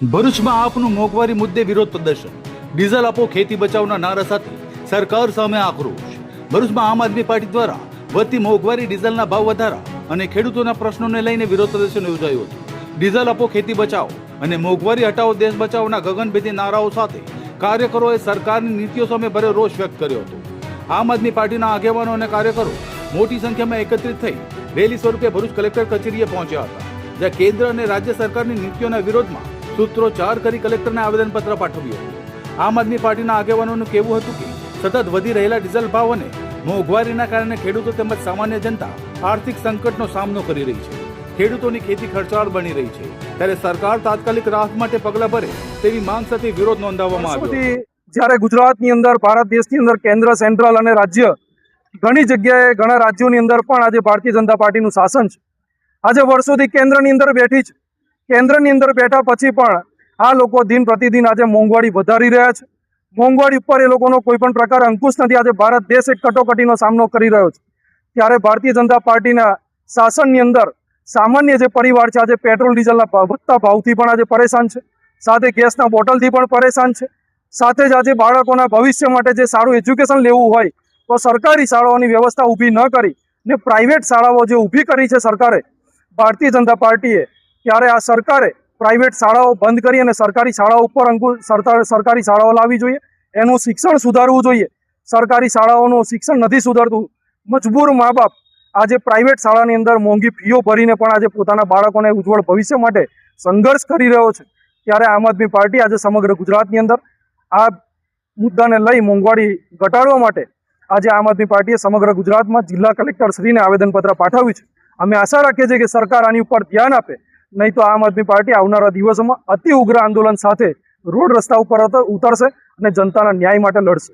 ભરૂચમાં આપનું મોંઘવારી મુદ્દે વિરોધ પ્રદર્શન, ડીઝલ આપો ખેતી બચાવના નારા સાથે સરકાર સામે આક્રોશ। ભરૂચમાં આમ આદમી પાર્ટી દ્વારા વધતી મોંઘવારી, ડીઝલના ભાવ વધારા અને ખેડૂતોના પ્રશ્નોને લઈને વિરોધ પ્રદર્શન યોજાયું હતું। ડીઝલ આપો ખેતી બચાવો અને મોંઘવારી હટાવો દેશ બચાવોના ગગનભેદી નારાઓ સાથે કાર્યકરોએ સરકારની નીતિઓ સામે ભર્યો રોષ વ્યક્ત કર્યો હતો। આમ આદમી પાર્ટીના આગેવાનો અને કાર્યકરો મોટી સંખ્યામાં એકત્રિત થઈ રેલી સ્વરૂપે ભરૂચ કલેક્ટર કચેરીએ પહોંચ્યા હતા, જ્યાં કેન્દ્ર અને રાજ્ય સરકારની નીતિઓના વિરોધમાં સૂત્રોચ્ચાર કરી કલેક્ટરને આવેદનપત્ર પાઠવ્યું હતું। આમ આદમી પાર્ટીના આગેવાનોનું કહેવું હતું કે સતત વધી રહેલા ડીઝલ ભાવ અને મોંઘવારીના કારણે ખેડૂતો તેમજ સામાન્ય જનતા આર્થિક સંકટનો સામનો કરી રહી છે। ખેડૂતોની ખેતી ખર્ચાળ બની રહી છે, ત્યારે સરકાર તાત્કાલિક રાહત માટે પગલાં ભરે તેવી માંગ સાથે વિરોધ નોંધાવવામાં આવ્યો। જ્યારે ગુજરાતની અંદર, ભારત દેશની અંદર કેન્દ્ર, સેન્ટ્રલ અને રાજ્ય ઘણી જગ્યાએ ઘણા રાજ્યોની અંદર પણ આજે ભારતીય જનતા પાર્ટીનું શાસન છે। આજે વર્ષોથી કેન્દ્રની અંદર બેઠી છે। કેન્દ્રની અંદર બેઠા પછી પણ આ લોકો દિન પ્રતિદિન આજે મોંઘવારી વધારી રહ્યા છે। મોંઘવારી ઉપર એ લોકોનો કોઈ પણ પ્રકાર અંકુશ નથી। આજે ભારત દેશ એક કટોકટીનો સામનો કરી રહ્યો છે, ત્યારે ભારતીય જનતા પાર્ટીના શાસનની અંદર સામાન્ય જે પરિવાર છે આજે પેટ્રોલ ડીઝલના વધતા ભાવથી પણ આજે પરેશાન છે, સાથે ગેસના બોટલથી પણ પરેશાન છે, સાથે જ આજે બાળકોના ભવિષ્ય માટે જે સારું એજ્યુકેશન લેવું હોય તો સરકારી શાળાઓની વ્યવસ્થા ઊભી ન કરી ને પ્રાઇવેટ શાળાઓ જે ઊભી કરી છે સરકારે, ભારતીય જનતા પાર્ટીએ, ત્યારે આ સરકારે પ્રાઇવેટ શાળાઓ બંધ કરી અને સરકારી શાળાઓ ઉપર સરકારી શાળાઓ લાવવી જોઈએ। એનું શિક્ષણ સુધારવું જોઈએ। સરકારી શાળાઓનું શિક્ષણ નથી સુધરતું। મજબૂર મા બાપ આજે પ્રાઇવેટ શાળાની અંદર મોંઘી ફીઓ ભરીને પણ આજે પોતાના બાળકોને ઉજ્જવળ ભવિષ્ય માટે સંઘર્ષ કરી રહ્યો છે, ત્યારે આમ આદમી પાર્ટી આજે સમગ્ર ગુજરાતની અંદર આ મુદ્દાને લઈ મોંઘવારી ઘટાડવા માટે આજે આમ આદમી પાર્ટીએ સમગ્ર ગુજરાતમાં જિલ્લા કલેક્ટરશ્રીને આવેદનપત્ર પાઠવ્યું છે। અમે આશા રાખીએ છીએ કે સરકાર આની ઉપર ધ્યાન આપે, નહીં તો આમ આદમી પાર્ટી આવનારા દિવસોમાં અતિ ઉગ્ર આંદોલન સાથે રોડ રસ્તા ઉપર ઉતરશે અને જનતાના ન્યાય માટે લડશે।